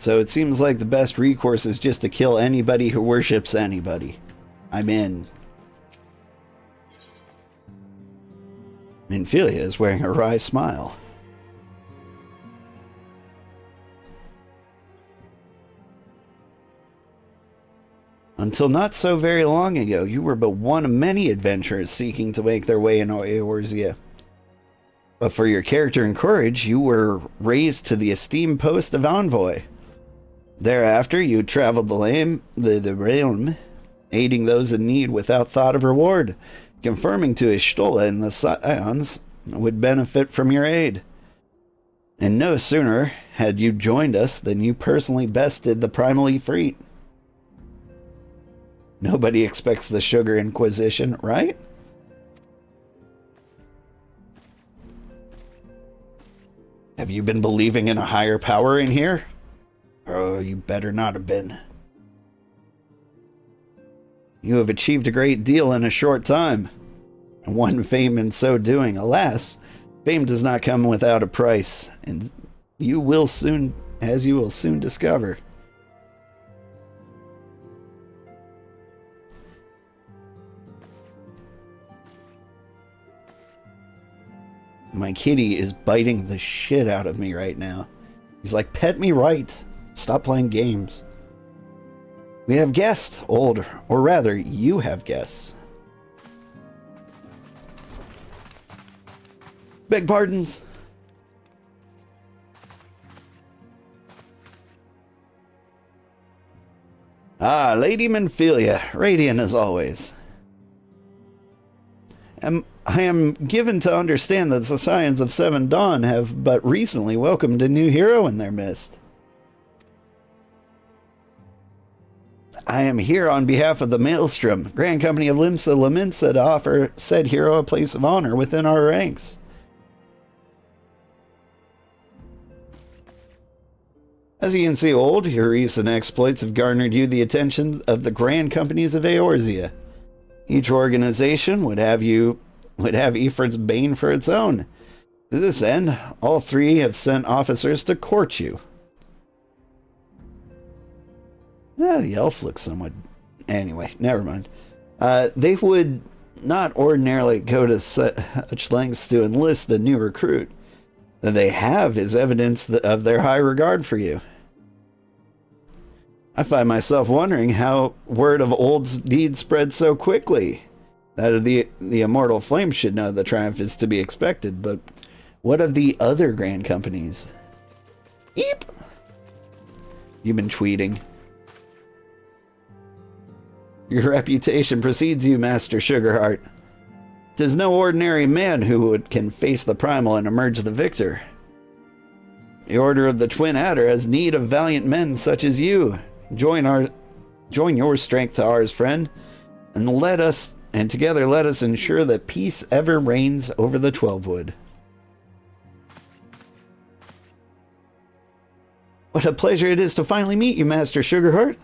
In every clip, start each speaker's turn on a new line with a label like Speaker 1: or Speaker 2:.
Speaker 1: So it seems like the best recourse is just to kill anybody who worships anybody. I'm in. Minfilia is wearing a wry smile. Until not so very long ago, you were but one of many adventurers seeking to make their way in Eorzea. But for your character and courage, you were raised to the esteemed post of envoy. Thereafter, you traveled the realm, aiding those in need without thought of reward, confirming to Ishtola and the Scions would benefit from your aid. And no sooner had you joined us than you personally bested the primal Ifrit. Nobody expects the Sugar Inquisition, right? Have you been believing in a higher power in here? Oh, you better not have been. You have achieved a great deal in a short time, and won fame in so doing. Alas, fame does not come without a price, and you will soon discover. My kitty is biting the shit out of me right now. He's like, pet me right. Stop playing games. We have guests, old, or rather, you have guests. Beg pardons. Ah, Lady Minfilia, radiant as always. I am given to understand that the Scions of Seven Dawn have but recently welcomed a new hero in their midst. I am here on behalf of the Maelstrom, Grand Company of Limsa Laminsa, to offer said hero a place of honor within our ranks. As you can see, old, your recent exploits have garnered you the attention of the Grand Companies of Eorzea. Each organization would have Ifrit's bane for its own. To this end, all three have sent officers to court you. The elf looks somewhat... Anyway, never mind. They would not ordinarily go to such lengths to enlist a new recruit. That they have is evidence of their high regard for you. I find myself wondering how word of Old's deed spread so quickly. That of the immortal flame should know the triumph is to be expected, but what of the other grand companies? Eep! You've been tweeting. Your reputation precedes you, Master Sugarheart. 'Tis no ordinary man who can face the primal and emerge the victor. The Order of the Twin Adder has need of valiant men such as you. Join your strength to ours, friend, and together let us ensure that peace ever reigns over the Twelvewood. What a pleasure it is to finally meet you, Master Sugarheart.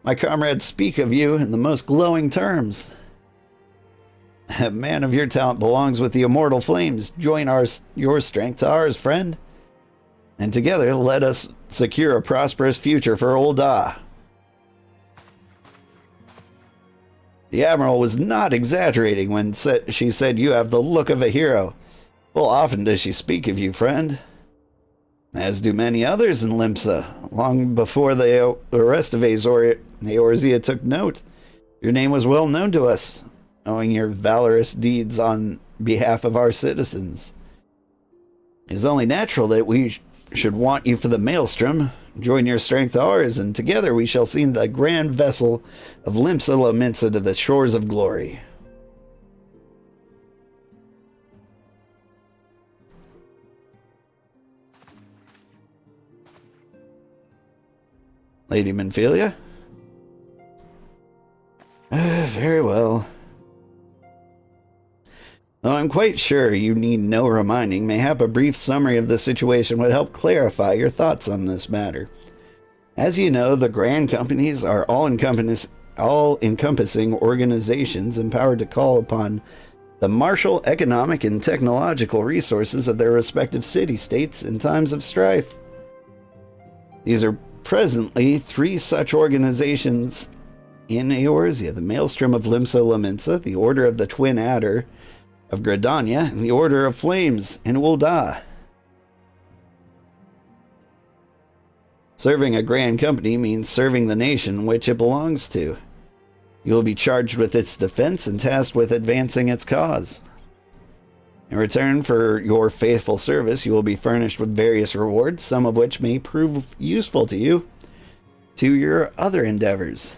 Speaker 1: My comrades speak of you in the most glowing terms. A man of your talent belongs with the immortal flames. Join your strength to ours, friend. And together let us secure a prosperous future for Old Ah. The Admiral was not exaggerating when she said you have the look of a hero. Well, often does she speak of you, friend. As do many others in Limsa, long before the rest of Eorzea took note. Your name was well known to us, owing your valorous deeds on behalf of our citizens. It is only natural that we should want you for the Maelstrom. Join your strength to ours, and together we shall see the grand vessel of Limsa Laminsa to the shores of glory. Lady Minfilia? Very well. Though I'm quite sure you need no reminding, mayhap a brief summary of the situation would help clarify your thoughts on this matter. As you know, the Grand Companies are all-encompassing organizations empowered to call upon the martial, economic, and technological resources of their respective city-states in times of strife. These are presently 3 such organizations in Eorzea: the Maelstrom of Limsa Laminsa, the Order of the Twin Adder of Gridania, and the Order of Flames in Ul'dah. Serving a Grand Company means serving the nation which it belongs to. You will be charged with its defense and tasked with advancing its cause. In return for your faithful service, you will be furnished with various rewards, some of which may prove useful to you to your other endeavors.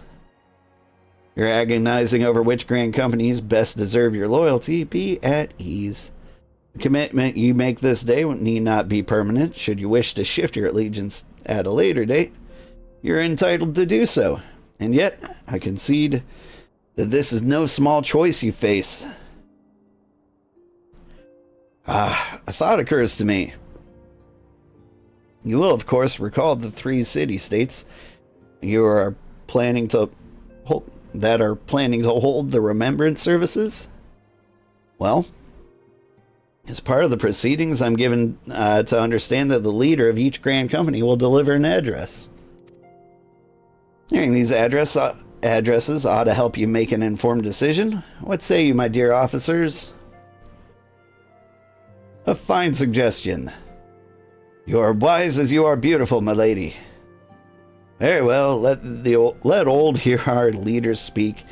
Speaker 1: You're agonizing over which Grand Companies best deserve your loyalty. Be at ease. The commitment you make this day need not be permanent. Should you wish to shift your allegiance at a later date, you're entitled to do so. And yet, I concede that this is no small choice you face. A thought occurs to me. You will, of course, recall the 3 city-states you are planning to hold, the remembrance services. Well, as part of the proceedings, I'm given to understand that the leader of each Grand Company will deliver an address. Hearing these addresses ought to help you make an informed decision. What say you, my dear officers? A fine suggestion. You are wise as you are beautiful, my lady. Very well, let old Sugarheart leader speak,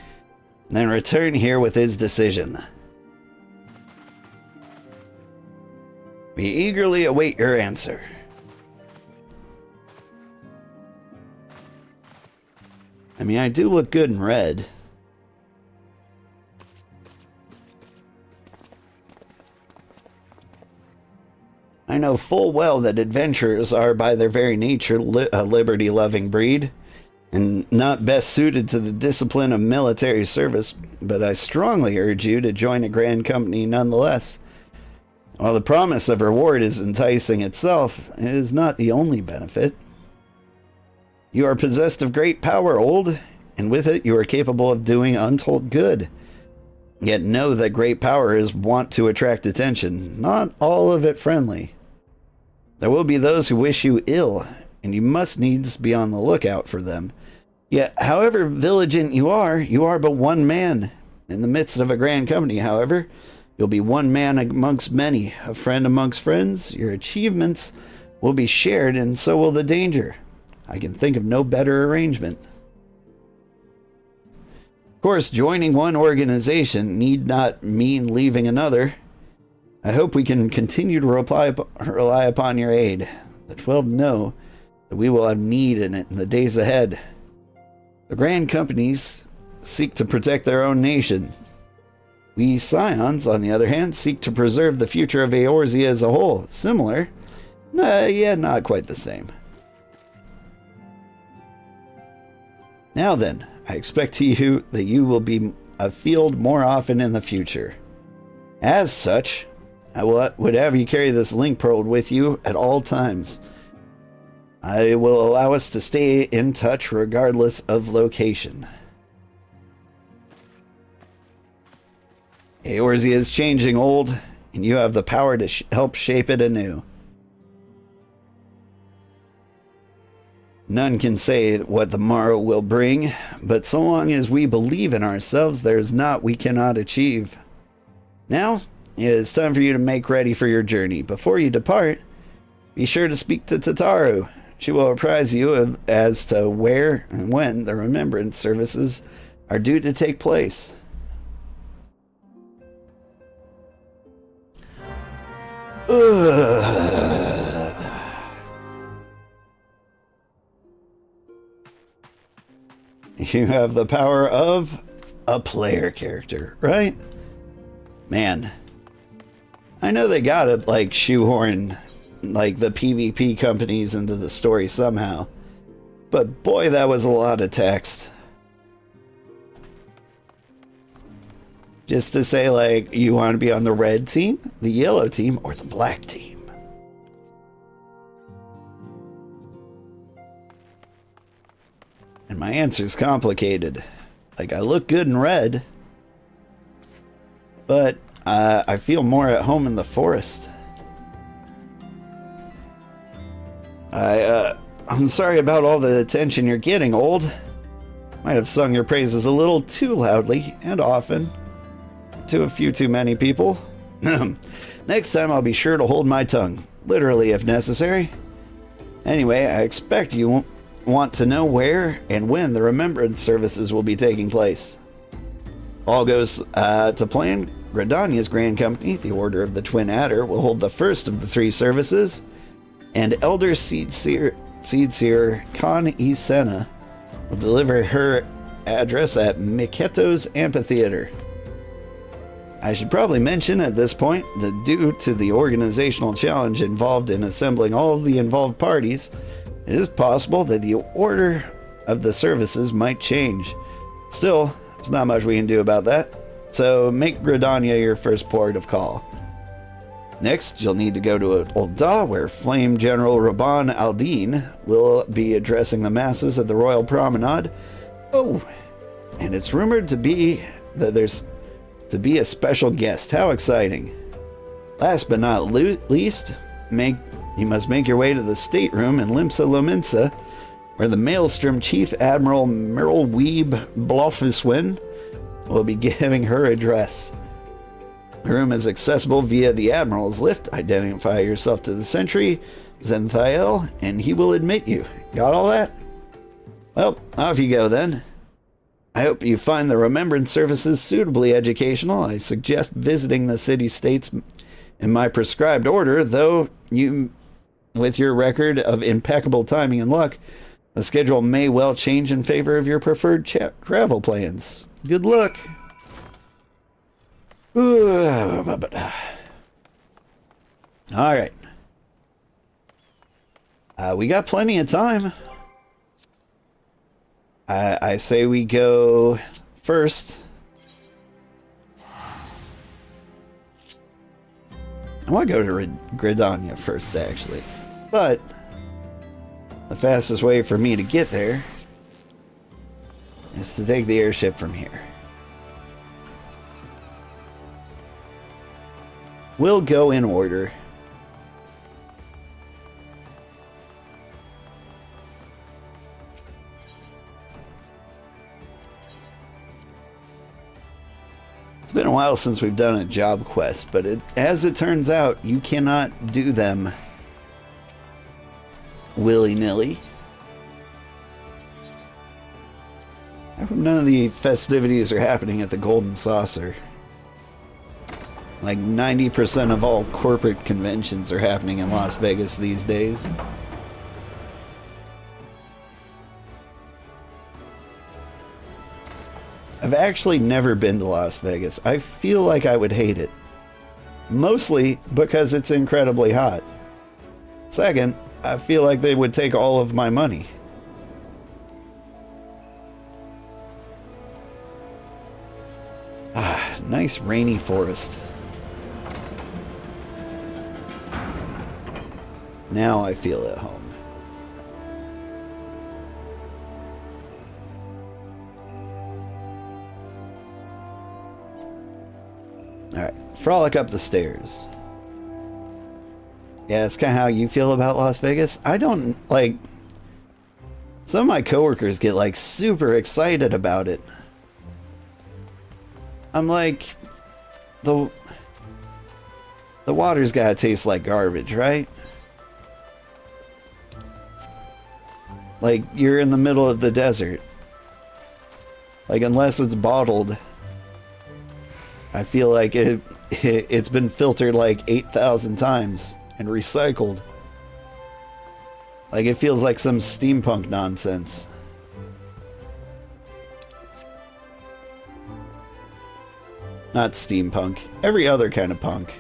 Speaker 1: then return here with his decision. We eagerly await your answer. I mean, I do look good in red. I know full well that adventurers are by their very nature a liberty-loving breed, and not best suited to the discipline of military service, but I strongly urge you to join a Grand Company nonetheless. While the promise of reward is enticing itself, it is not the only benefit. You are possessed of great power, old, and with it you are capable of doing untold good. Yet know that great power is wont to attract attention, not all of it friendly. There will be those who wish you ill, and you must needs be on the lookout for them. Yet, however vigilant you are but one man. In the midst of a Grand Company, however, you'll be one man amongst many, a friend amongst friends. Your achievements will be shared, and so will the danger. I can think of no better arrangement. Of course, joining one organization need not mean leaving another. I hope we can continue to rely upon your aid. The 12 know that we will have need in it in the days ahead. The Grand Companies seek to protect their own nations. We Scions, on the other hand, seek to preserve the future of Eorzea as a whole. Similar? Yeah, not quite the same. Now then, I expect that you will be afield more often in the future. As such, I would have you carry this link pearl with you at all times. I will allow us to stay in touch regardless of location. Eorzea is changing, old, and you have the power to help shape it anew. None can say what the morrow will bring, but so long as we believe in ourselves, there is naught we cannot achieve. Now, it is time for you to make ready for your journey. Before you depart, be sure to speak to Tataru. She will apprise you as to where and when the remembrance services are due to take place. You have the power of a player character, right? Man, I know they gotta, like, shoehorn, like, the PvP companies into the story somehow. But boy, that was a lot of text. Just to say, like, you want to be on the red team, the yellow team, or the black team. And my answer's complicated. Like, I look good in red, but I feel more at home in the forest. I'm sorry about all the attention you're getting, old. Might have sung your praises a little too loudly and often to a few too many people. Next time I'll be sure to hold my tongue, literally if necessary. Anyway, I expect you want to know where and when the remembrance services will be taking place. All goes to plan. Gridania's Grand Company, the Order of the Twin Adder, will hold the first of the 3 services, and Elder Seedseer Khan E. Senna will deliver her address at Miketo's Amphitheater. I should probably mention at this point that due to the organizational challenge involved in assembling all of the involved parties, it is possible that the order of the services might change. Still, there's not much we can do about that, so make Gridania your first port of call. Next, you'll need to go to Ul'dah, where Flame General Rabban Aldine will be addressing the masses at the Royal Promenade. Oh, and it's rumored to be that there's to be a special guest. How exciting. Last but not least, you must make your way to the stateroom in Limsa Lominsa, where the Maelstrom Chief Admiral Merle Weeb Blofiswin will be giving her address. The room is accessible via the Admiral's lift. Identify yourself to the sentry, Zenthiel, and he will admit you. Got all that? Well, off you go then. I hope you find the remembrance services suitably educational. I suggest visiting the city-states in my prescribed order, though with your record of impeccable timing and luck, the schedule may well change in favor of your preferred travel plans. Good luck. Alright. We got plenty of time. I say we go first. I want to go to Gridania first, actually. But the fastest way for me to get there is to take the airship from here. We'll go in order. It's been a while since we've done a job quest, but as it turns out, you cannot do them willy-nilly. How come none of the festivities are happening at the Golden Saucer? Like 90% of all corporate conventions are happening in Las Vegas these days. I've actually never been to Las Vegas. I feel like I would hate it. Mostly because it's incredibly hot. Second, I feel like they would take all of my money. Ah, nice rainy forest. Now I feel at home. Alright, frolic up the stairs. Yeah, that's kind of how you feel about Las Vegas. I don't, like... Some of my coworkers get, like, super excited about it. I'm like... The water's gotta taste like garbage, right? Like, you're in the middle of the desert. Like, unless it's bottled... I feel like it's been filtered like 8,000 times and recycled. Like it feels like some steampunk nonsense. Not steampunk, every other kind of punk.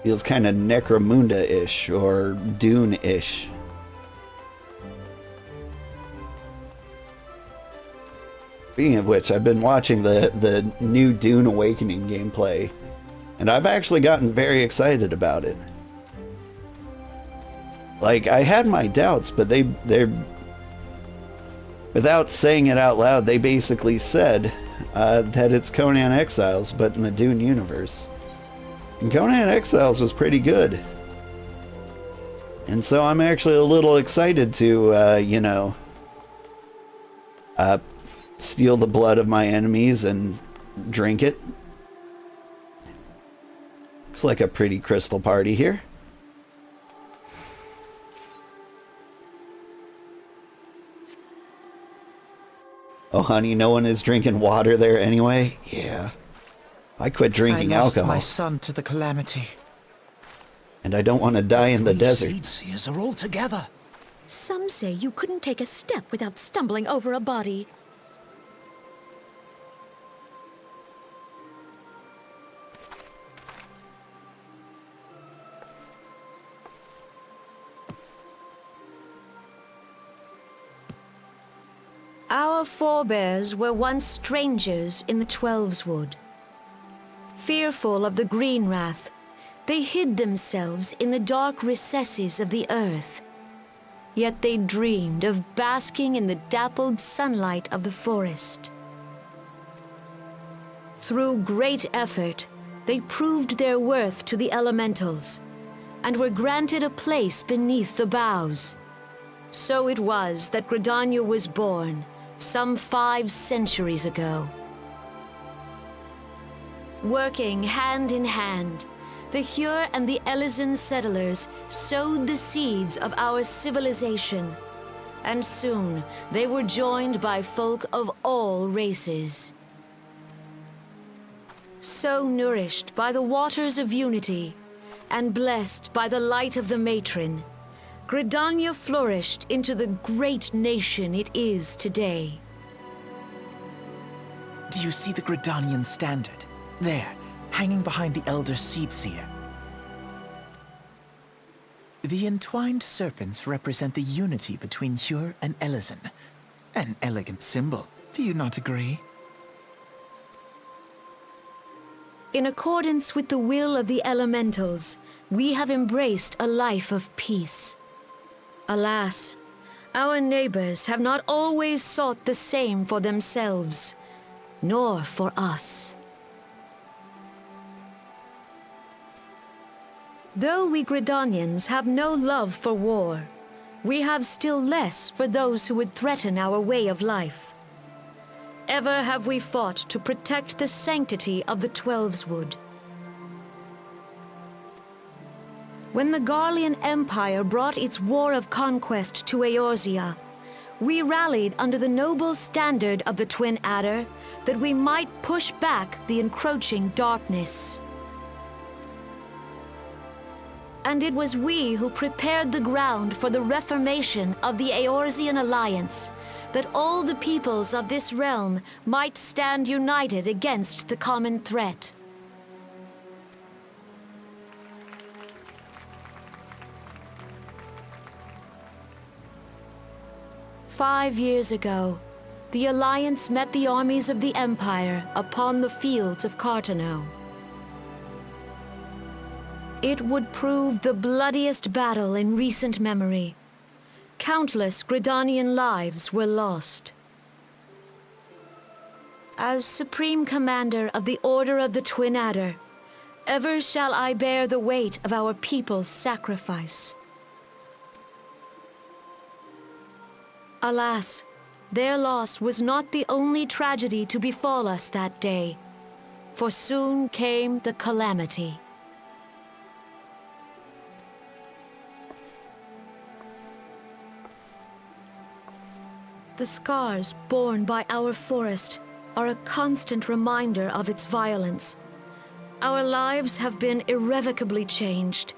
Speaker 1: Feels kind of Necromunda-ish or Dune-ish. Speaking of which, I've been watching the new Dune Awakening gameplay, and I've actually gotten very excited about it. Like, I had my doubts, but they're without saying it out loud, they basically said that it's Conan Exiles, but in the Dune universe. And Conan Exiles was pretty good. And so I'm actually a little excited to, steal the blood of my enemies and drink it. Looks like a pretty crystal party here. Oh, honey, no one is drinking water there anyway? Yeah. I quit drinking alcohol.
Speaker 2: I lost my son to the calamity.
Speaker 1: And I don't want to die in the desert.
Speaker 3: Seed seers are all together.
Speaker 4: Some say you couldn't take a step without stumbling over a body. Our forebears were once strangers in the Twelves Wood. Fearful of the green wrath, they hid themselves in the dark recesses of the earth. Yet they dreamed of basking in the dappled sunlight of the forest. Through great effort, they proved their worth to the elementals, and were granted a place beneath the boughs. So it was that Gridania was born, some 5 centuries ago. Working hand in hand, the Hyur and the Elysian settlers sowed the seeds of our civilization, and soon they were joined by folk of all races. So nourished by the waters of unity, and blessed by the light of the matron, Gridania flourished into the great nation it is today.
Speaker 2: Do you see the Gridanian standard? There, hanging behind the Elder Seedseer. The entwined serpents represent the unity between Hyur and Elysian. An elegant symbol, do you not agree?
Speaker 4: In accordance with the will of the elementals, we have embraced a life of peace. Alas, our neighbors have not always sought the same for themselves, nor for us. Though we Gridanians have no love for war, we have still less for those who would threaten our way of life. Ever have we fought to protect the sanctity of the Twelves Wood. When the Garlean Empire brought its war of conquest to Eorzea, we rallied under the noble standard of the Twin Adder that we might push back the encroaching darkness. And it was we who prepared the ground for the reformation of the Eorzean Alliance, that all the peoples of this realm might stand united against the common threat. "5 years ago, the Alliance met the armies of the Empire upon the fields of Cartano. It would prove the bloodiest battle in recent memory. Countless Gridanian lives were lost. As Supreme Commander of the Order of the Twin Adder, ever shall I bear the weight of our people's sacrifice. Alas, their loss was not the only tragedy to befall us that day, for soon came the calamity. The scars borne by our forest are a constant reminder of its violence. Our lives have been irrevocably changed,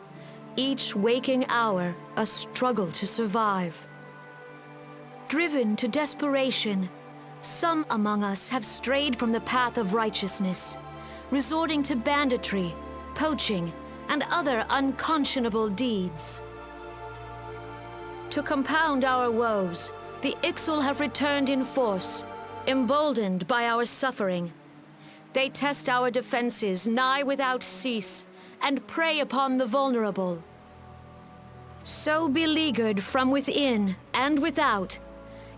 Speaker 4: each waking hour a struggle to survive. Driven to desperation, some among us have strayed from the path of righteousness, resorting to banditry, poaching, and other unconscionable deeds. To compound our woes, the Ixal have returned in force, emboldened by our suffering. They test our defenses nigh without cease, and prey upon the vulnerable. So beleaguered from within and without,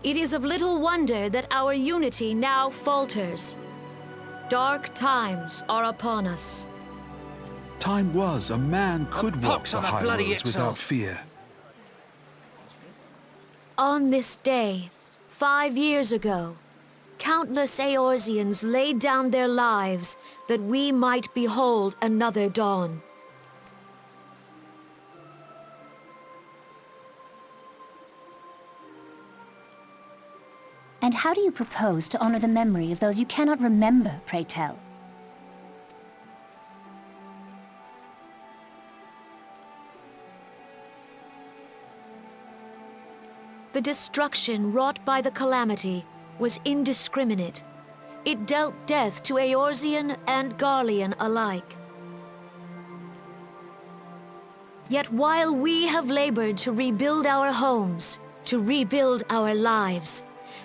Speaker 4: it is of little wonder that our unity now falters. Dark times are upon us.
Speaker 5: Time was a man could walk
Speaker 3: pox
Speaker 5: the
Speaker 3: on the
Speaker 5: high
Speaker 3: bloody
Speaker 5: roads
Speaker 3: Ixal.
Speaker 5: without fear.
Speaker 4: On this day, 5 years ago, countless Eorzeans laid down their lives that we might behold another dawn.
Speaker 3: And how do you propose to honor the memory of those you cannot remember, pray tell?
Speaker 4: The destruction wrought by the calamity was indiscriminate. It dealt death to Eorzean and Garlean alike. Yet while we have labored to rebuild our homes, to rebuild our lives,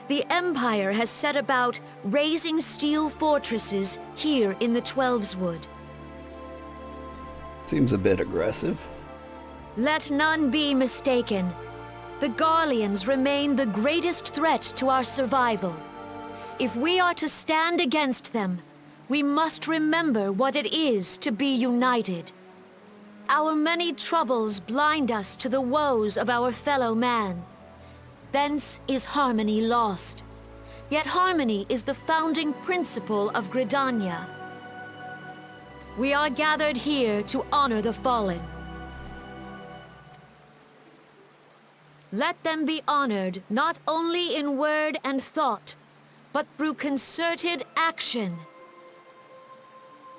Speaker 4: the Empire has set about raising steel fortresses here in the Twelveswood.
Speaker 1: Seems a bit aggressive.
Speaker 4: Let none be mistaken. The Garleans remain the greatest threat to our survival. If we are to stand against them, we must remember what it is to be united. Our many troubles blind us to the woes of our fellow man. Thence is harmony lost. Yet harmony is the founding principle of Gridania. We are gathered here to honor the fallen. Let them be honored not only in word and thought, but through concerted action.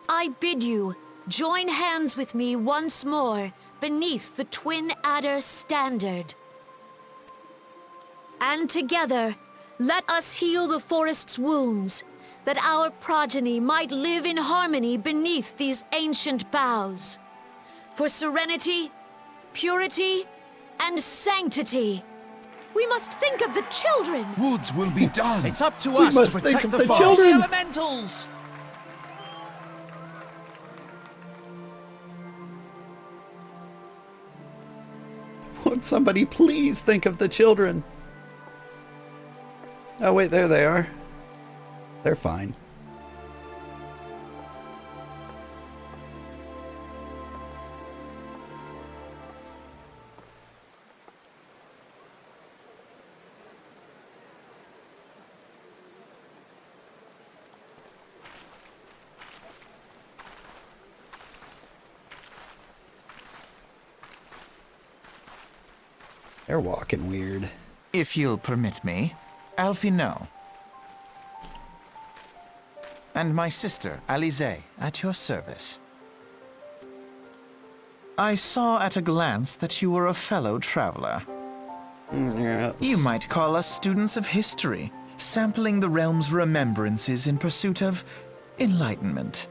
Speaker 4: I bid you join hands with me once more beneath the Twin Adder standard. And together, let us heal the forest's wounds, that our progeny might live in harmony beneath these ancient boughs. For serenity, purity, and sanctity. We must think of the children.
Speaker 5: Woods will be done.
Speaker 6: It's up to
Speaker 1: We
Speaker 6: us to
Speaker 1: must think
Speaker 6: protect
Speaker 1: of
Speaker 6: the
Speaker 1: the
Speaker 6: forest.
Speaker 1: children.
Speaker 6: Elementals!
Speaker 1: Would somebody please think of the children? Oh wait, there they are. They're fine. They're walking weird.
Speaker 2: If you'll permit me, Alfie no. And my sister, Alize, at your service. I saw at a glance that you were a fellow traveler.
Speaker 1: Yes.
Speaker 2: You might call us students of history, sampling the realm's remembrances in pursuit of enlightenment.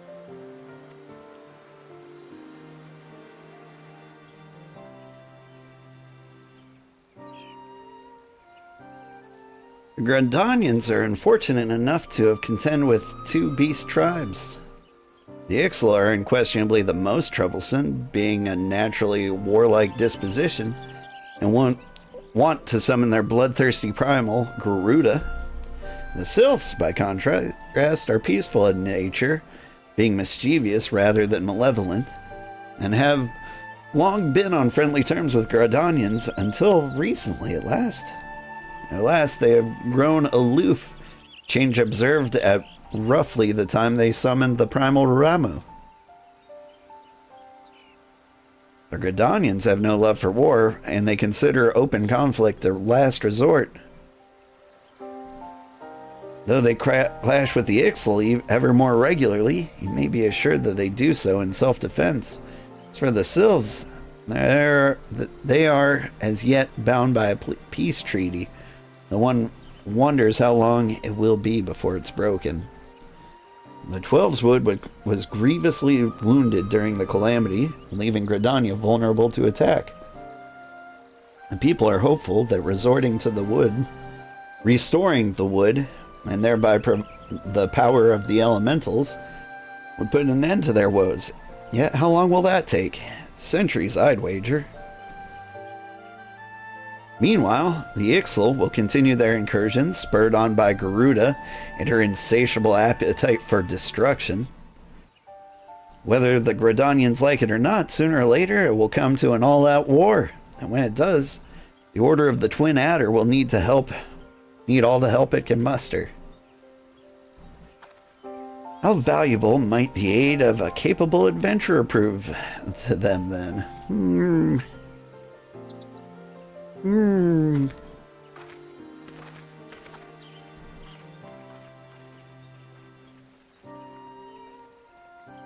Speaker 1: The Grandanians are unfortunate enough to have contend with two beast tribes. The Ixal are unquestionably the most troublesome, being a naturally warlike disposition, and want to summon their bloodthirsty primal, Garuda. The Sylphs, by contrast, are peaceful in nature, being mischievous rather than malevolent, and have long been on friendly terms with Grandanians until recently at last. At last, they have grown aloof, change observed at roughly the time they summoned the primal Ramu. The Gridanians have no love for war, and they consider open conflict a last resort. Though they clash with the Ixal ever more regularly, you may be assured that they do so in self-defense. As for the Sylphs, they are as yet bound by a peace treaty. The one wonders how long it will be before it's broken. The Twelveswood was grievously wounded during the calamity, leaving Gridania vulnerable to attack. The people are hopeful that resorting to the wood, restoring the wood, and thereby the power of the elementals, would put an end to their woes. Yet how long will that take? Centuries, I'd wager. Meanwhile, the Ixal will continue their incursions, spurred on by Garuda and her insatiable appetite for destruction. Whether the Gridanians like it or not, sooner or later it will come to an all-out war, and when it does, The Order of the Twin Adder will need all the help it can muster. How valuable might the aid of a capable adventurer prove to them then?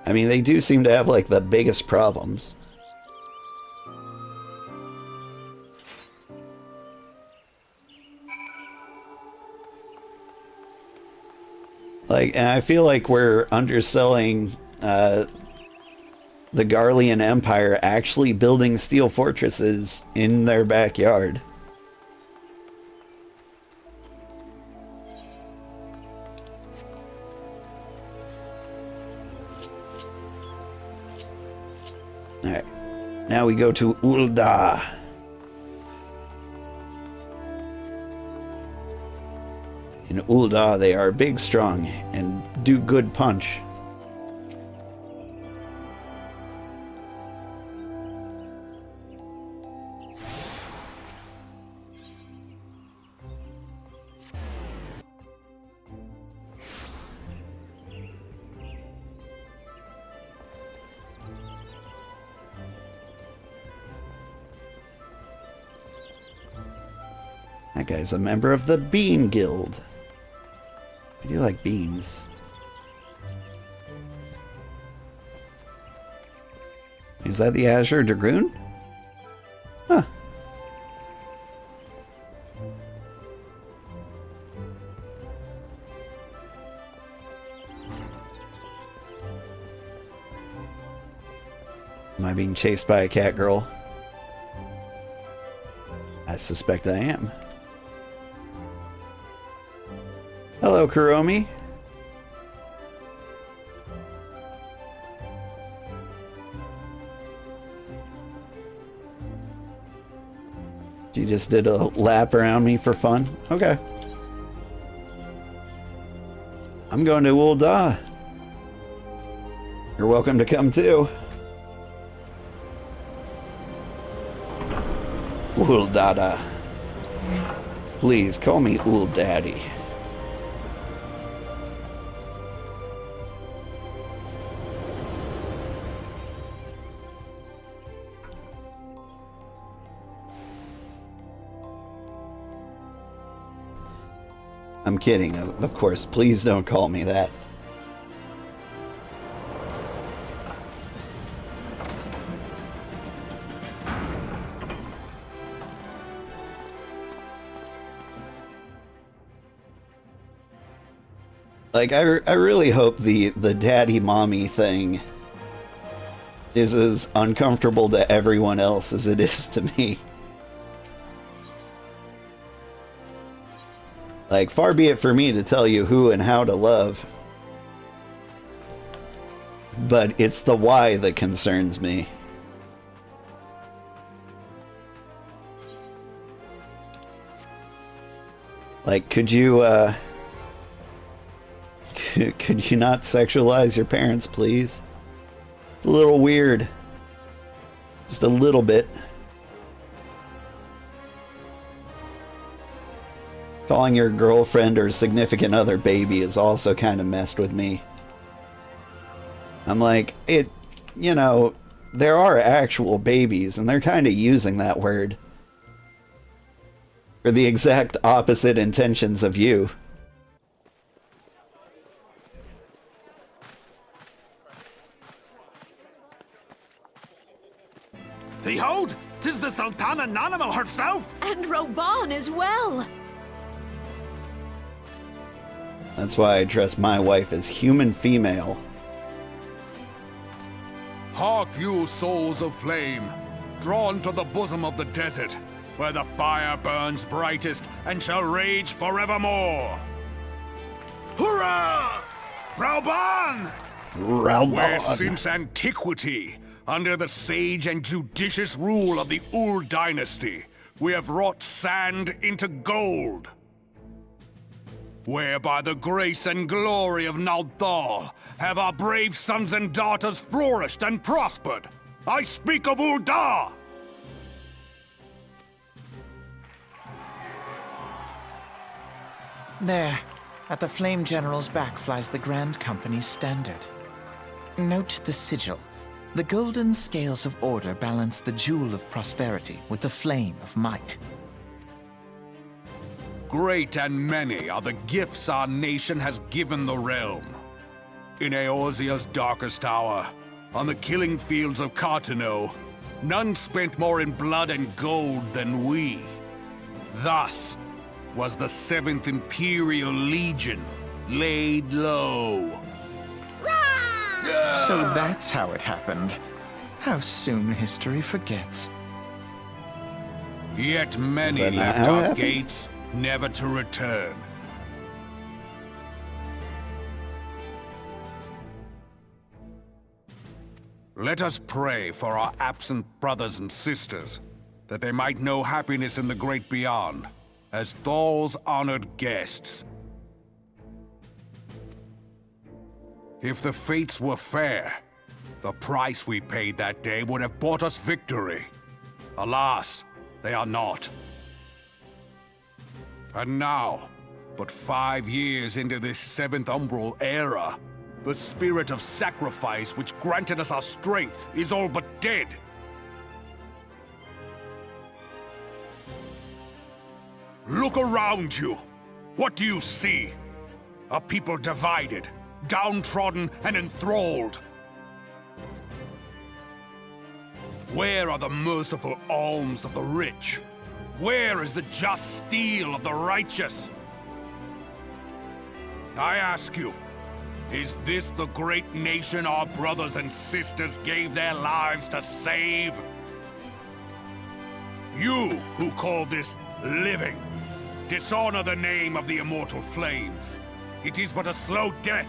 Speaker 1: I mean, they do seem to have, like, the biggest problems. Like, and I feel like we're underselling the Garlean Empire actually building steel fortresses in their backyard. Alright, now we go to Ul'dah. In Ul'dah, they are big, strong, and do good punch. That guy's a member of the Bean Guild. I do like beans. Is that the Azure Dragoon? Huh. Am I being chased by a cat girl? I suspect I am. Hello, Kuromi. You just did a lap around me for fun? Okay. I'm going to Ul'dah. You're welcome to come too. Ul'dada. Please call me Uldaddy. I'm kidding, of course. Please don't call me that. Like, I really hope the daddy-mommy thing is as uncomfortable to everyone else as it is to me. Like, far be it for me to tell you who and how to love. But it's the why that concerns me. Like, could you not sexualize your parents, please? It's a little weird. Just a little bit. Calling your girlfriend or significant other baby is also kind of messed with me. I'm like, you know, there are actual babies, and they're kind of using that word for the exact opposite intentions of you.
Speaker 5: Behold, 'tis the Sultana Nanamal herself!
Speaker 4: And Reborn as well!
Speaker 1: That's why I dress my wife as human female.
Speaker 5: Hark you, souls of flame, drawn to the bosom of the desert, where the fire burns brightest and shall rage forevermore. Hurrah! Reborn! Where since antiquity, under the sage and judicious rule of the Ul dynasty, we have wrought sand into gold. Where by the grace and glory of Nalthal have our brave sons and daughters flourished and prospered. I speak of Ul'dah!
Speaker 2: There, at the Flame General's back flies the Grand Company's standard. Note the sigil. The golden scales of order balance the jewel of prosperity with the flame of might.
Speaker 5: Great and many are the gifts our nation has given the realm. In Eorzea's darkest hour, on the killing fields of Cartano, none spent more in blood and gold than we. Thus was the 7th Imperial Legion laid low.
Speaker 2: So that's how it happened. How soon history forgets.
Speaker 5: Yet many
Speaker 1: Is that not
Speaker 5: left
Speaker 1: how it
Speaker 5: our
Speaker 1: happened?
Speaker 5: gates, never to return. Let us pray for our absent brothers and sisters, that they might know happiness in the great beyond, as Thal's honored guests. If the fates were fair, the price we paid that day would have bought us victory. Alas, they are not. And now, but 5 years into this 7th Umbral era, the spirit of sacrifice which granted us our strength is all but dead. Look around you. What do you see? A people divided, downtrodden and enthralled. Where are the merciful alms of the rich? Where is the just steel of the righteous? I ask you, is this the great nation our brothers and sisters gave their lives to save? You who call this living, dishonor the name of the immortal flames. It is but a slow death.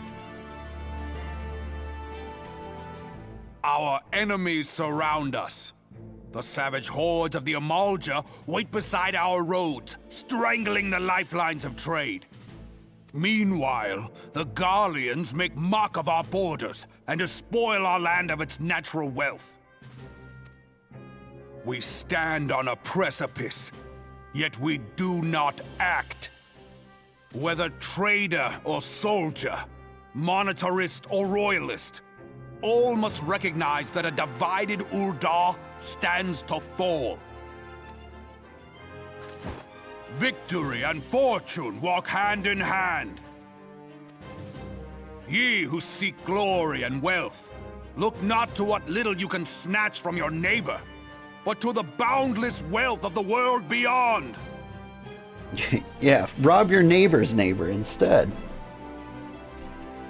Speaker 5: Our enemies surround us. The savage hordes of the Amalja wait beside our roads, strangling the lifelines of trade. Meanwhile, the Garleans make mock of our borders and despoil our land of its natural wealth. We stand on a precipice, yet we do not act. Whether trader or soldier, monetarist or royalist, all must recognize that a divided Ul'dah stands to fall. Victory and fortune walk hand in hand. Ye who seek glory and wealth, look not to what little you can snatch from your neighbor, but to the boundless wealth of the world beyond.
Speaker 1: Yeah, rob your neighbor's neighbor instead.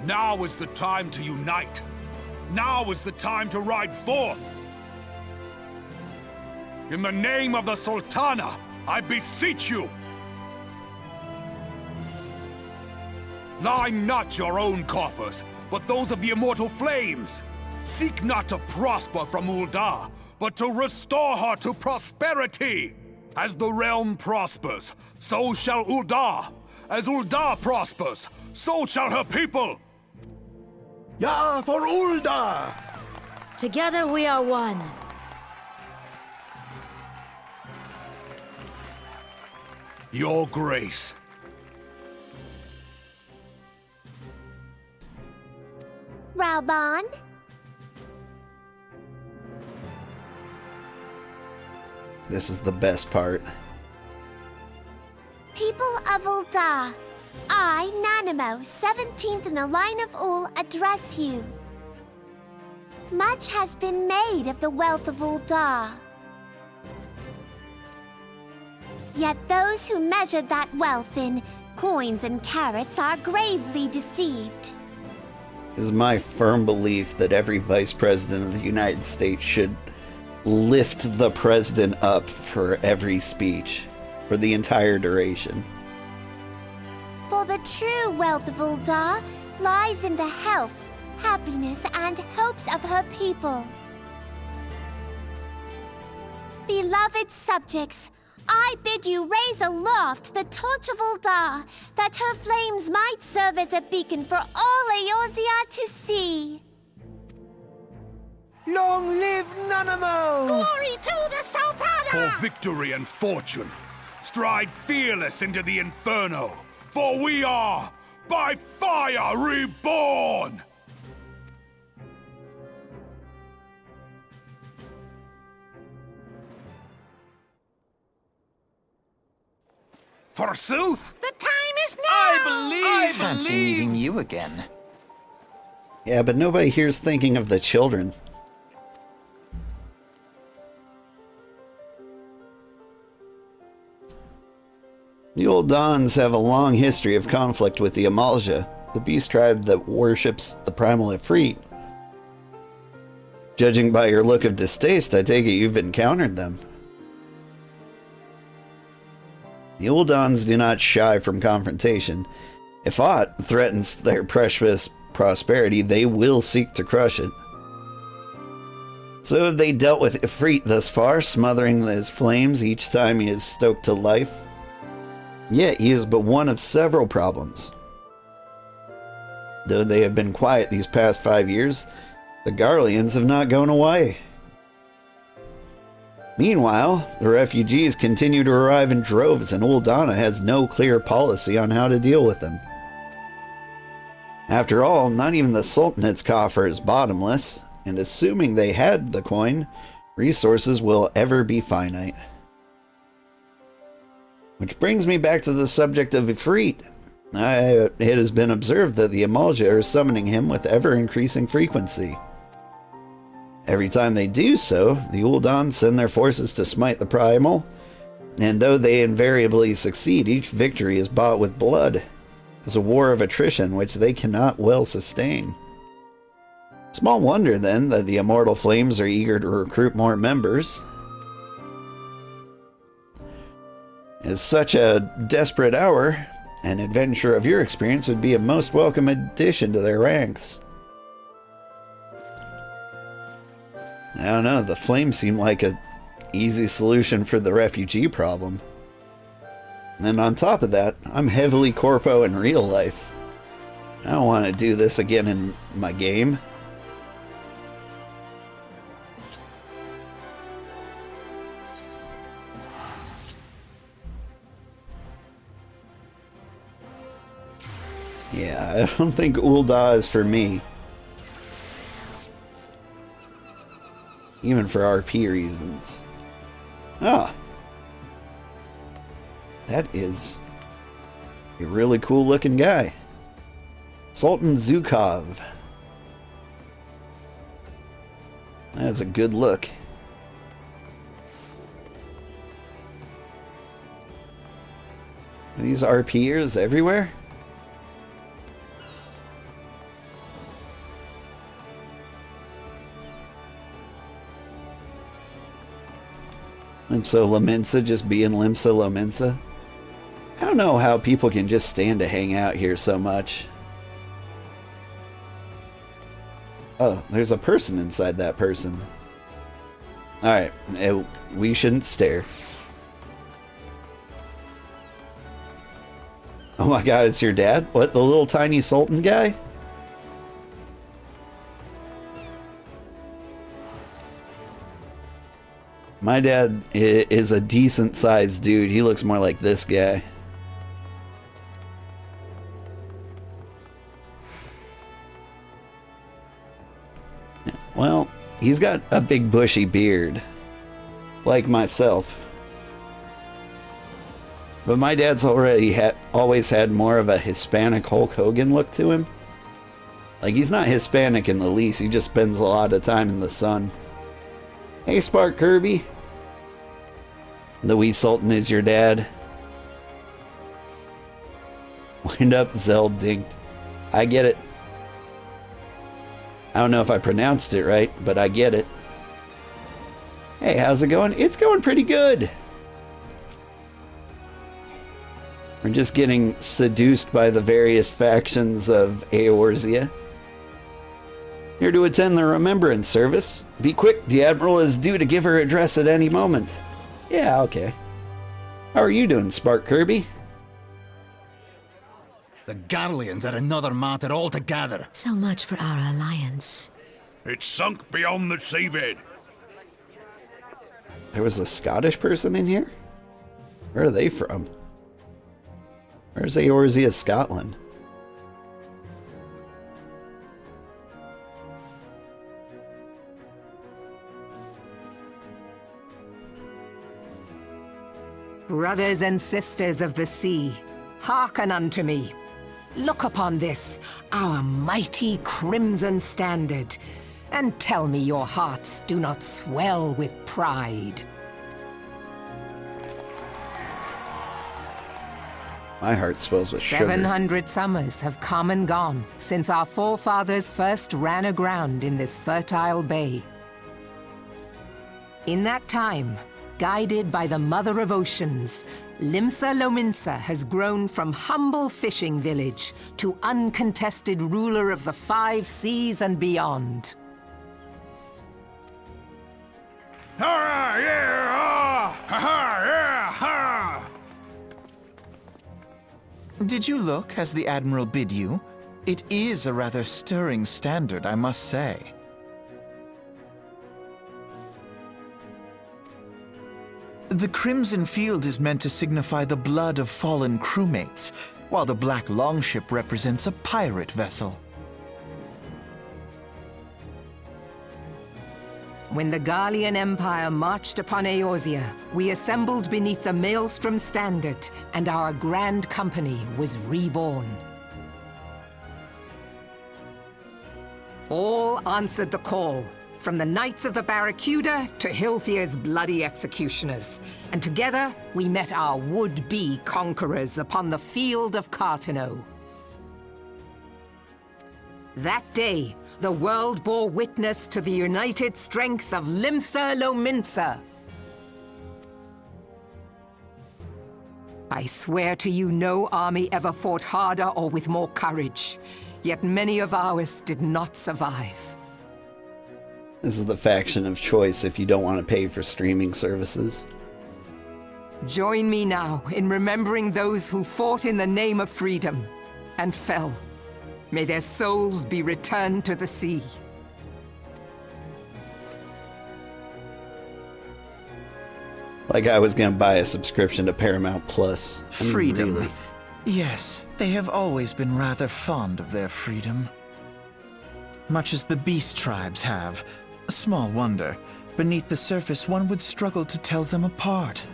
Speaker 5: Now is the time to unite. Now is the time to ride forth. In the name of the Sultana, I beseech you. Line not your own coffers, but those of the immortal flames. Seek not to prosper from Ul'dah, but to restore her to prosperity. As the realm prospers, so shall Ul'dah. As Ul'dah prospers, so shall her people.
Speaker 6: Ja, for Ul'dah!
Speaker 4: Together we are one.
Speaker 5: Your Grace.
Speaker 7: Reborn?
Speaker 1: This is the best part.
Speaker 7: People of Ul'dah, I, Nanamo, 17th in the line of Ul, address you. Much has been made of the wealth of Ul'dah. Yet those who measured that wealth in coins and carats are gravely deceived.
Speaker 1: It is my firm belief that every vice president of the United States should lift the president up for every speech, for the entire duration.
Speaker 7: For the true wealth of Ul'dah lies in the health, happiness, and hopes of her people. Beloved subjects, I bid you raise aloft the torch of Ul'dah, that her flames might serve as a beacon for all Eorzea to see.
Speaker 6: Long live Nanamo!
Speaker 7: Glory to the Sultana!
Speaker 5: For victory and fortune, stride fearless into the inferno. For we are, by fire, reborn! Forsooth!
Speaker 6: The time is now! I
Speaker 2: Fancy meeting you again.
Speaker 1: Yeah, but nobody here's thinking of the children. The Old Dons have a long history of conflict with the Amalja, the beast tribe that worships the primal Ifrit. Judging by your look of distaste, I take it you've encountered them. The Uldans do not shy from confrontation. If aught threatens their precious prosperity, they will seek to crush it. So have they dealt with Ifrit thus far, smothering his flames each time he is stoked to life? Yet he is but one of several problems. Though they have been quiet these past 5 years, the Garleans have not gone away. Meanwhile, the refugees continue to arrive in droves, and Uldana has no clear policy on how to deal with them. After all, not even the Sultanate's coffer is bottomless, and assuming they had the coin, resources will ever be finite. Which brings me back to the subject of Ifrit. It has been observed that the Amalja are summoning him with ever-increasing frequency. Every time they do so, the Uldan send their forces to smite the primal, and though they invariably succeed, each victory is bought with blood. It's a war of attrition which they cannot well sustain. Small wonder, then, that the Immortal Flames are eager to recruit more members. At such a desperate hour, an adventure of your experience would be a most welcome addition to their ranks. I don't know, the flames seem like an easy solution for the refugee problem. And on top of that, I'm heavily corpo in real life. I don't want to do this again in my game. Yeah, I don't think Ul'dah is for me. Even for RP reasons. Ah. That is a really cool looking guy. Sultan Zukov. That's a good look. Are these RPers everywhere? Limsa Lominsa just being Limsa Lominsa. I don't know how people can just stand to hang out here so much. Oh, there's a person inside that person. Alright, we shouldn't stare. Oh my god, it's your dad? What, the little tiny Sultan guy? My dad is a decent sized dude. He looks more like this guy. Well, he's got a big bushy beard. Like myself. But my dad's always had more of a Hispanic Hulk Hogan look to him. Like, he's not Hispanic in the least. He just spends a lot of time in the sun. Hey, Spark Kirby. The wee Sultan is your dad. Wind up, Zeld dinked. I get it. I don't know if I pronounced it right, but I get it. Hey, how's it going? It's going pretty good. We're just getting seduced by the various factions of Eorzea. Here to attend the remembrance service. Be quick, the Admiral is due to give her address at any moment. Yeah, okay. How are you doing, Spark Kirby?
Speaker 8: The Garleans are another matter altogether.
Speaker 4: So much for our alliance.
Speaker 5: It's sunk beyond the seabed.
Speaker 1: There was a Scottish person in here? Where are they from? Where's Eorzea, Scotland?
Speaker 9: Brothers and sisters of the sea, hearken unto me. Look upon this, our mighty crimson standard, and tell me your hearts do not swell with pride.
Speaker 1: My heart swells with sugar.
Speaker 9: 700 summers have come and gone since our forefathers first ran aground in this fertile bay. In that time, guided by the Mother of Oceans, Limsa Lominsa has grown from humble fishing village to uncontested ruler of the 5 seas and beyond.
Speaker 5: Hurrah, yeah, ah, ha, ha, yeah, ha!
Speaker 2: Did you look as the Admiral bid you? It is a rather stirring standard, I must say. The Crimson Field is meant to signify the blood of fallen crewmates, while the Black Longship represents a pirate vessel.
Speaker 9: When the Garlean Empire marched upon Eorzea, we assembled beneath the Maelstrom Standard, and our grand company was reborn. All answered the call, from the Knights of the Barracuda to Hilthier's bloody executioners, and together we met our would-be conquerors upon the field of Cartano. That day, the world bore witness to the united strength of Limsa Lominsa. I swear to you no army ever fought harder or with more courage, yet many of ours did not survive.
Speaker 1: This is the faction of choice if you don't want to pay for streaming services.
Speaker 9: Join me now in remembering those who fought in the name of freedom and fell. May their souls be returned to the sea.
Speaker 1: Like I was gonna buy a subscription to Paramount Plus. I mean,
Speaker 2: Freedom.
Speaker 1: really.
Speaker 2: Yes, they have always been rather fond of their freedom. Much as the beast tribes have. Small wonder. Beneath the surface, one would struggle to tell them apart.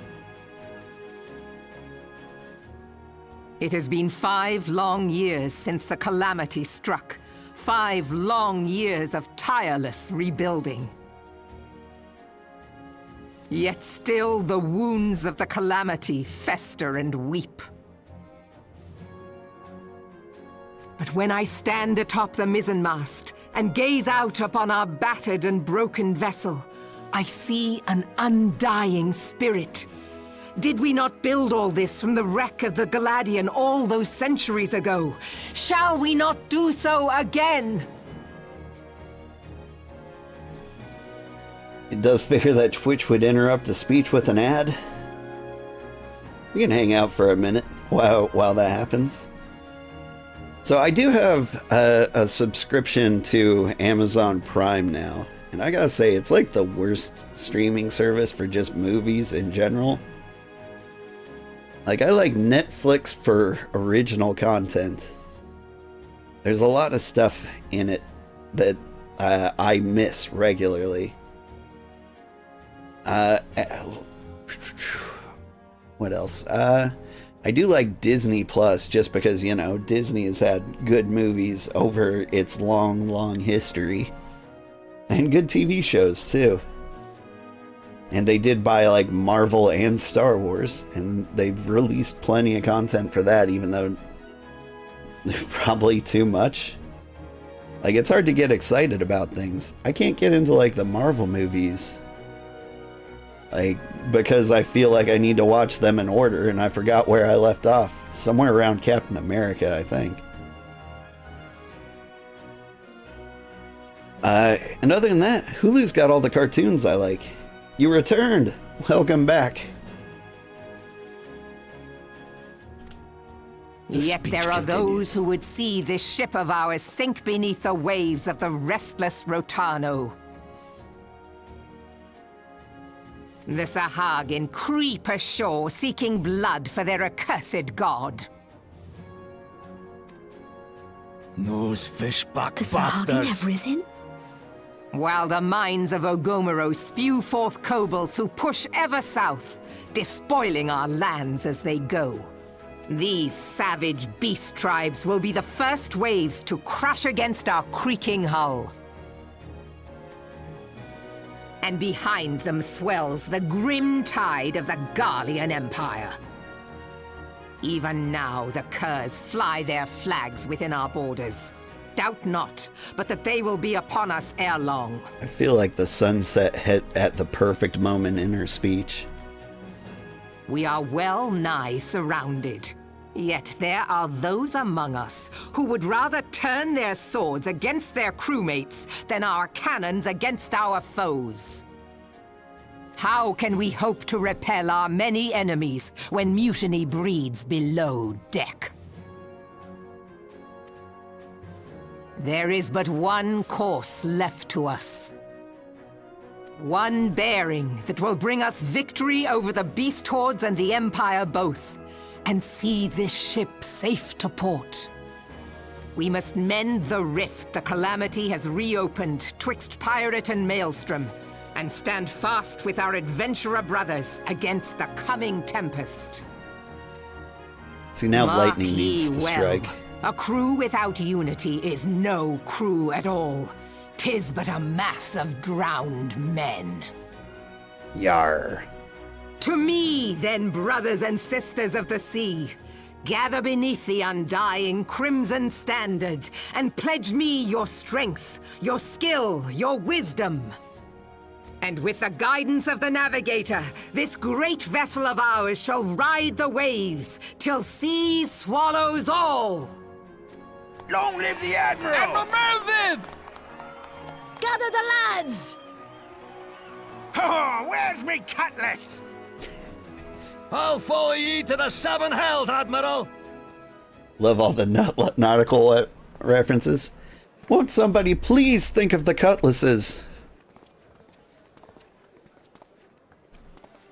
Speaker 9: It has been 5 long years since the calamity struck. 5 long years of tireless rebuilding. Yet still the wounds of the calamity fester and weep. But when I stand atop the mizzenmast and gaze out upon our battered and broken vessel, I see an undying spirit. Did we not build all this from the wreck of the Galadian all those centuries ago? Shall we not do so again?
Speaker 1: It does figure that Twitch would interrupt a speech with an ad. We can hang out for a minute while that happens. So I do have a subscription to Amazon Prime now. And I gotta say, it's like the worst streaming service for just movies in general. Like, I like Netflix for original content. There's a lot of stuff in it that I miss regularly. What else? I do like Disney Plus just because, you know, Disney has had good movies over its long, long history. And good TV shows, too. And they did buy, like, Marvel and Star Wars. And they've released plenty of content for that, even though they're probably too much. Like, it's hard to get excited about things. I can't get into, like, the Marvel movies. Like, because I feel like I need to watch them in order, and I forgot where I left off. Somewhere around Captain America, I think. And other than that, Hulu's got all the cartoons I like. You returned! Welcome back.
Speaker 9: Yet there are those who would see this ship of ours sink beneath the waves of the restless Rotano. The Sahagin creep ashore seeking blood for their accursed god.
Speaker 2: Those fishback
Speaker 4: The Sahagin
Speaker 2: bastards.
Speaker 4: have risen?
Speaker 9: While the mines of Ogomoro spew forth kobolds who push ever south, despoiling our lands as they go. These savage beast tribes will be the first waves to crash against our creaking hull. And behind them swells the grim tide of the Garlean Empire. Even now, the Curs fly their flags within our borders. Doubt not, but that they will be upon us ere long.
Speaker 1: I feel like the sunset hit at the perfect moment in her speech.
Speaker 9: We are well nigh surrounded. Yet there are those among us who would rather turn their swords against their crewmates than our cannons against our foes. How can we hope to repel our many enemies when mutiny breeds below deck? There is but one course left to us. One bearing that will bring us victory over the beast hordes and the Empire both, and see this ship safe to port. We must mend the rift the Calamity has reopened twixt pirate and maelstrom, and stand fast with our adventurer brothers against the coming tempest.
Speaker 1: See, now
Speaker 9: Mark
Speaker 1: lightning
Speaker 9: ye
Speaker 1: needs to
Speaker 9: well,
Speaker 1: strike.
Speaker 9: a crew without unity is no crew at all. 'Tis but a mass of drowned men.
Speaker 1: Yar.
Speaker 9: To me, then, brothers and sisters of the sea, gather beneath the undying crimson standard, and pledge me your strength, your skill, your wisdom. And with the guidance of the navigator, this great vessel of ours shall ride the waves, till sea swallows all!
Speaker 5: Long live the Admiral!
Speaker 6: Admiral Melvin!
Speaker 4: Gather the lads!
Speaker 5: Oh, where's me cutlass?
Speaker 6: I'll follow ye to the seven hells, Admiral!
Speaker 1: Love all the nautical references. Won't somebody please think of the cutlasses?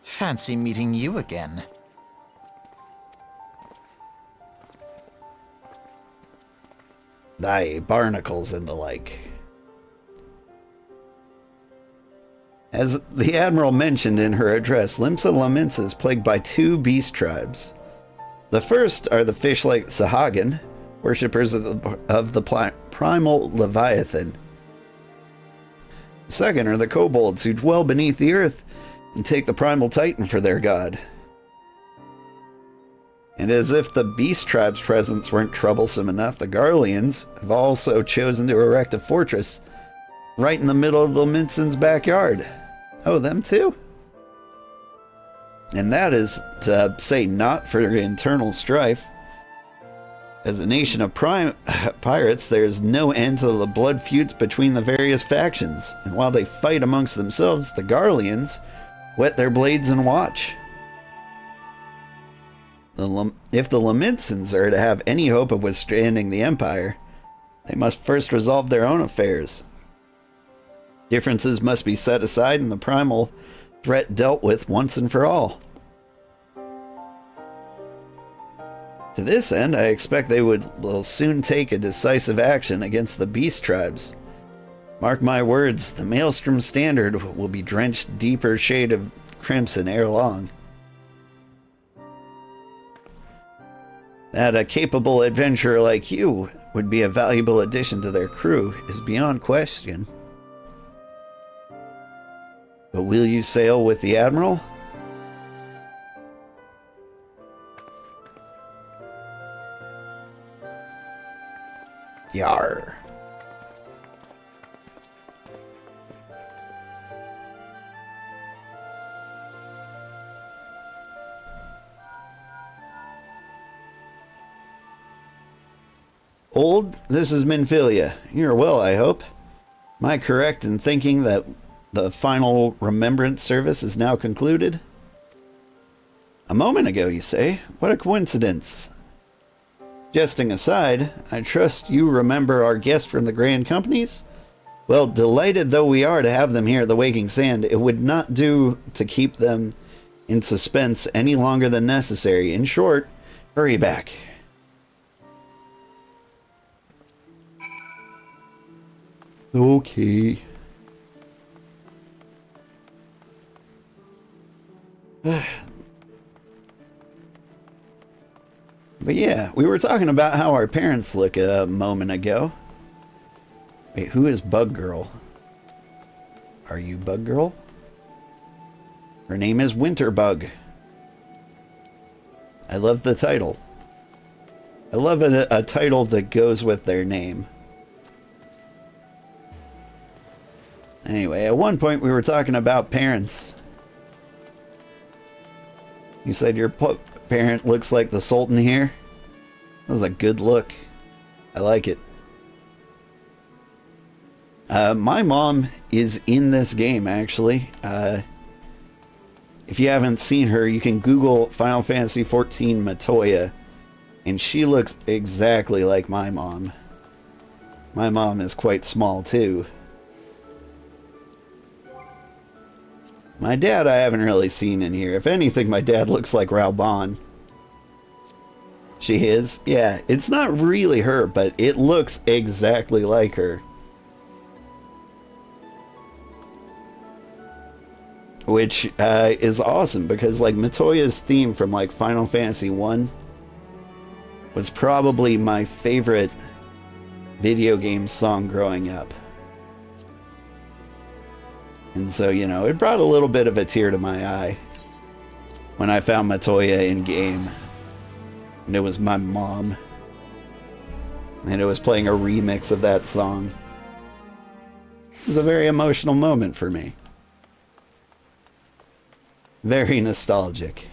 Speaker 2: Fancy meeting you again.
Speaker 1: Thy barnacles and the like. As the Admiral mentioned in her address, Limsa Laments is plagued by two beast tribes. The first are the fish-like Sahagin, worshippers of the primal Leviathan. The second are the kobolds who dwell beneath the earth and take the primal Titan for their god. And as if the beast tribe's presence weren't troublesome enough, the Garleans have also chosen to erect a fortress right in the middle of Laminson's backyard. Oh, them too? And that is to say not for internal strife. As a nation of pirates, there is no end to the blood feuds between the various factions, and while they fight amongst themselves, the Garleans whet their blades and watch. If the Laminsons are to have any hope of withstanding the Empire, they must first resolve their own affairs. Differences must be set aside and the primal threat dealt with once and for all. To this end, I expect they will soon take a decisive action against the beast tribes. Mark my words, the Maelstrom Standard will be drenched deeper shade of crimson ere long. That a capable adventurer like you would be a valuable addition to their crew is beyond question. But will you sail with the Admiral? Yar. Old, this is Minfilia. You're well, I hope. Am I correct in thinking that the final remembrance service is now concluded? A moment ago, you say? What a coincidence. Jesting aside, I trust you remember our guests from the Grand Companies? Well, delighted though we are to have them here at the Waking Sand, it would not do to keep them in suspense any longer than necessary. In short, hurry back. Okay. But yeah, we were talking about how our parents look a moment ago. Wait, who is Bug Girl? Are you Bug Girl? Her name is Winterbug. I love the title. I love a title that goes with their name. Anyway, at one point we were talking about parents. You said your parent looks like the Sultan here. That was a good look. I like it. My mom is in this game, actually. If you haven't seen her, you can Google Final Fantasy XIV Matoya, and she looks exactly like my mom. My mom is quite small, too. My dad I haven't really seen in here. If anything, my dad looks like Reborn. She is? Yeah, it's not really her, but it looks exactly like her. Which is awesome, because like Matoya's theme from like Final Fantasy 1 was probably my favorite video game song growing up. And so, you know, it brought a little bit of a tear to my eye when I found Matoya in game. And it was my mom. And it was playing a remix of that song. It was a very emotional moment for me. Very nostalgic.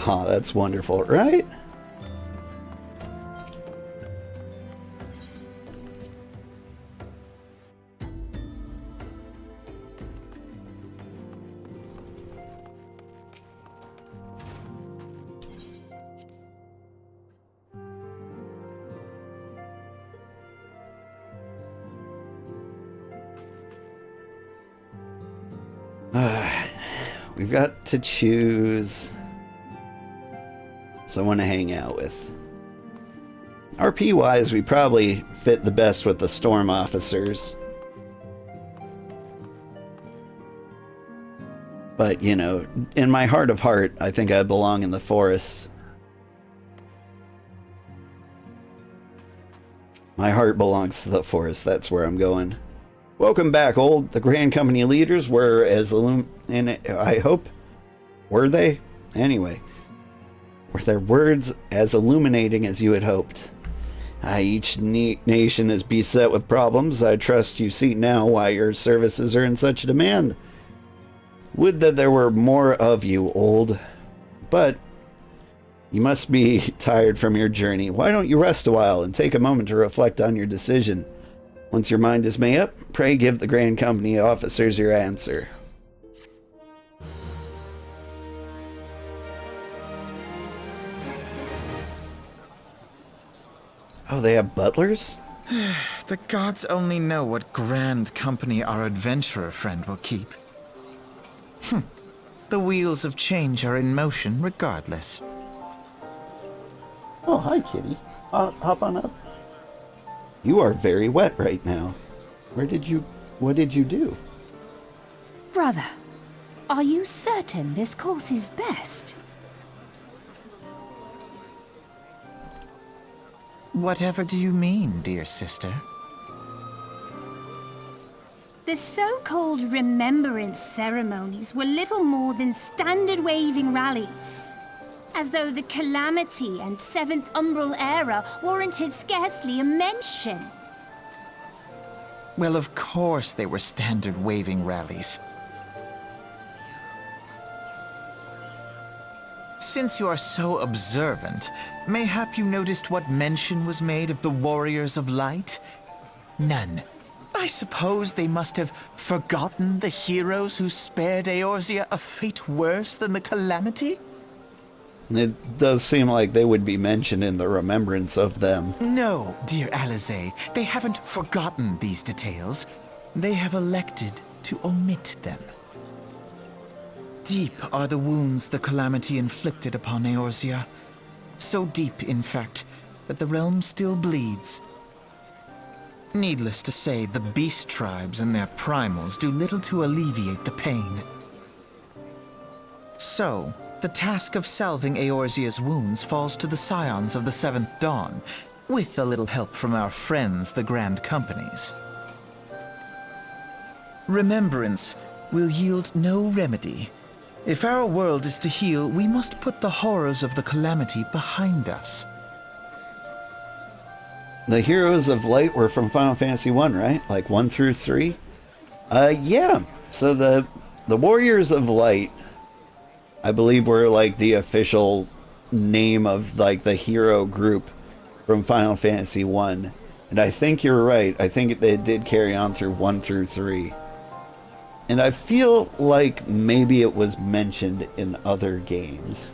Speaker 1: Oh, that's wonderful, right? We've got to choose someone to hang out with. RP-wise, we probably fit the best with the Storm officers. But, you know, in my heart of heart, I think I belong in the forests. My heart belongs to the forest. That's where I'm going. Welcome back, Old. The Grand Company leaders were as I hope. Were they? Anyway. Were their words as illuminating as you had hoped? Each nation is beset with problems. I trust you see now why your services are in such demand. Would that there were more of you, Old. But you must be tired from your journey. Why don't you rest a while and take a moment to reflect on your decision? Once your mind is made up, pray give the Grand Company officers your answer. Oh, they have butlers?
Speaker 2: The gods only know what grand company our adventurer friend will keep. The wheels of change are in motion regardless.
Speaker 1: Oh, hi, kitty. Hop on up. You are very wet right now. What did you do?
Speaker 3: Brother, are you certain this course is best?
Speaker 2: Whatever do you mean, dear sister?
Speaker 3: The so-called remembrance ceremonies were little more than standard waving rallies. As though the Calamity and Seventh Umbral era warranted scarcely a mention.
Speaker 2: Well, of course they were standard waving rallies. Since you are so observant, mayhap you noticed what mention was made of the Warriors of Light? None. I suppose they must have forgotten the heroes who spared Eorzea a fate worse than the Calamity?
Speaker 1: It does seem like they would be mentioned in the remembrance of them.
Speaker 2: No, dear Alize, they haven't forgotten these details. They have elected to omit them. Deep are the wounds the calamity inflicted upon Eorzea. So deep, in fact, that the realm still bleeds. Needless to say, the beast tribes and their primals do little to alleviate the pain. So, the task of salving Eorzea's wounds falls to the scions of the Seventh Dawn, with a little help from our friends, the Grand Companies. Remembrance will yield no remedy. If our world is to heal, we must put the horrors of the calamity behind us.
Speaker 1: The Heroes of Light were from Final Fantasy 1, right? Like 1 through 3? Yeah. So the Warriors of Light, I believe, were like the official name of like the hero group from Final Fantasy 1. And I think you're right. I think they did carry on through 1 through 3. And I feel like maybe it was mentioned in other games.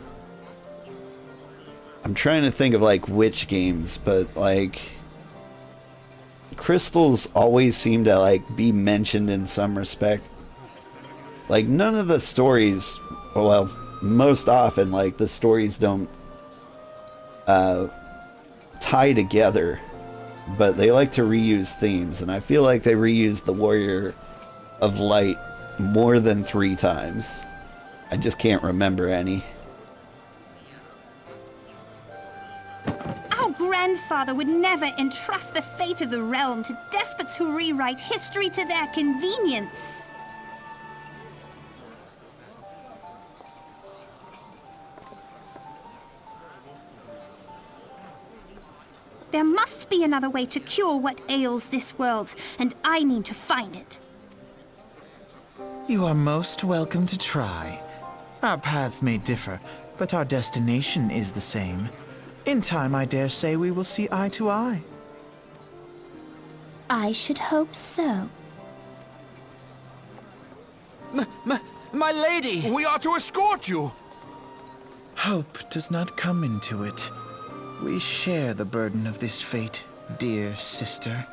Speaker 1: I'm trying to think of like which games, but like crystals always seem to like be mentioned in some respect. Like none of the stories, well, most often like the stories don't tie together, but they like to reuse themes, and I feel like they reused the Warrior of Light more than 3 times. I just can't remember any.
Speaker 3: Our grandfather would never entrust the fate of the realm to despots who rewrite history to their convenience. There must be another way to cure what ails this world, and I mean to find it.
Speaker 2: You are most welcome to try. Our paths may differ, but our destination is the same. In time, I dare say we will see eye to eye.
Speaker 7: I should hope so.
Speaker 6: My lady!
Speaker 5: We are to escort you!
Speaker 2: Hope does not come into it. We share the burden of this fate, dear sister,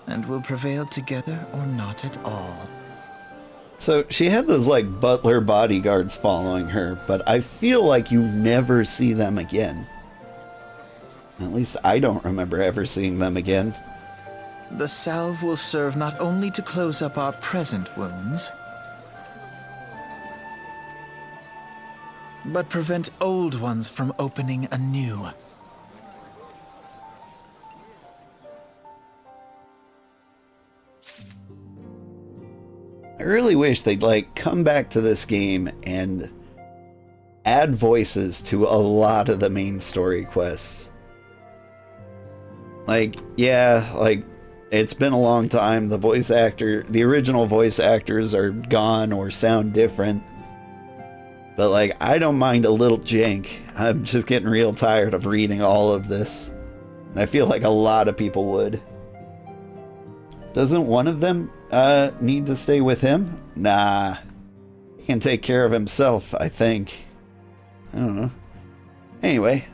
Speaker 2: and will prevail together or not at all.
Speaker 1: So she had those like butler bodyguards following her, but I feel like you never see them again. At least I don't remember ever seeing them again.
Speaker 2: The salve will serve not only to close up our present wounds, but prevent old ones from opening anew.
Speaker 1: I really wish they'd like come back to this game and add voices to a lot of the main story quests. Like, yeah, like it's been a long time. The original voice actors are gone or sound different. But like, I don't mind a little jank. I'm just getting real tired of reading all of this. And I feel like a lot of people would. Doesn't one of them need to stay with him? Nah. He can take care of himself, I think. I don't know. Anyway,